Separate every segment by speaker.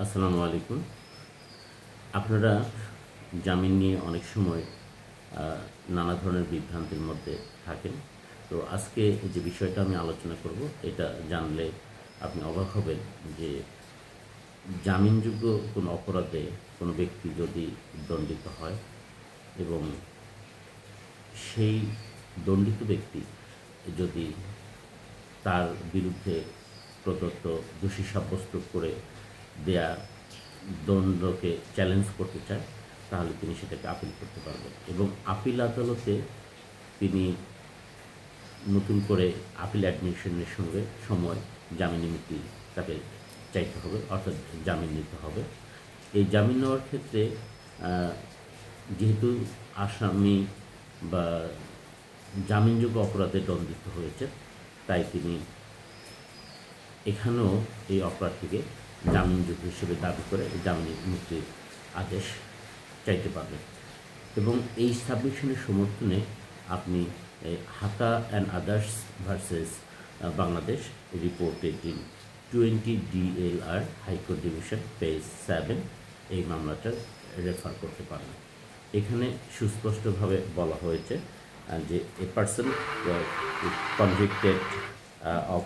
Speaker 1: আসসালামু আলাইকুম। আপনারা জামিন নিয়ে অনেক সময় নানা ধরনের বিভ্রান্তির মধ্যে থাকেন। তো আজকে যে বিষয়টা আমি আলোচনা করব, এটা জানলে আপনি অবাক হবেন যে জামিনযোগ্য কোনো অপরাধে কোনো ব্যক্তি যদি দণ্ডিত হয় এবং সেই দণ্ডিত ব্যক্তি যদি তার বিরুদ্ধে প্রদত্ত দোষী সাব্যস্ত করে দেয়া দণ্ডকে চ্যালেঞ্জ করতে চায়, তাহলে তিনি সেটাকে আপিল করতে পারবেন এবং আপিল আদালতে তিনি নতুন করে আপিল অ্যাডমিশনের সঙ্গে সময় জামিনে মুক্তি তাকে চাইতে হবে, অর্থাৎ জামিন নিতে হবে। এই জামিন নেওয়ার ক্ষেত্রে যেহেতু আসামি বা জামিনযোগ্য অপরাধে দণ্ডিত হয়েছে, তাই তিনি এখানেও এই অপরাধটিকে জামিনযোগ্য হিসেবে দাবি করে জামিন মুক্তির আদেশ চাইতে পারবেন এবং এই সাবমিশনের সমর্থনে আপনি হাতা and others versus Bangladesh reported in 20 DLR high court division page 7 এই মামলাটার রেফার করতে পারেন। এখানে সুস্পষ্টভাবে বলা হয়েছে যে a person convicted of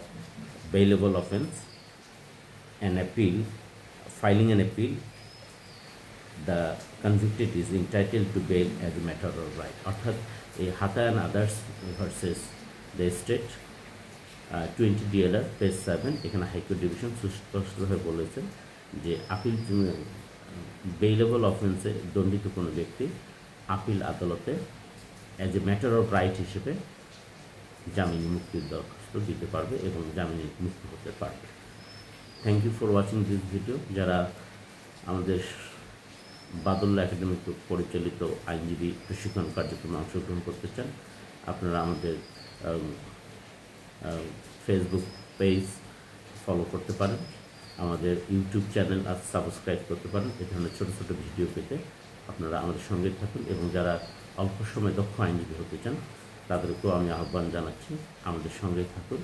Speaker 1: bailable offense, an appeal, filing an appeal, the convicted is entitled to bail as a matter of right. অর্থাৎ এই হাতা and others versus the state 20 DLR page 7 এখানে হাইকোর্ট ডিভিশন সুস্পষ্টভাবে বলেছেন যে appeal bailable অফেন্সে দণ্ডিত কোনো ব্যক্তি আপিল আদালতে as a matter of right হিসেবে জামিন মুক্তির দরখাস্ত দিতে পারবে এবং জামিনে মুক্ত হতে পারবে। Thank you for watching this video. যারা আমাদের বাদল্লা একাডেমি পরিচালিত আইনজীবী প্রশিক্ষণ কার্যক্রমে অংশগ্রহণ করতে চান, আপনারা আমাদের ফেসবুক পেজ ফলো করতে পারেন, আমাদের ইউটিউব চ্যানেল আজ সাবস্ক্রাইব করতে পারেন। এ ধরনের ছোটো ছোটো ভিডিও পেতে আপনারা আমাদের সঙ্গে থাকুন এবং যারা অল্প সময় দক্ষ আইনজীবী হতে চান তাদেরকেও আমি আহ্বান জানাচ্ছি, আমাদের সঙ্গে থাকুন,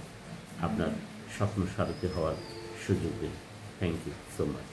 Speaker 1: আপনার স্বপ্ন সারথি হওয়ার সুযোগ দিন। Thank you so much.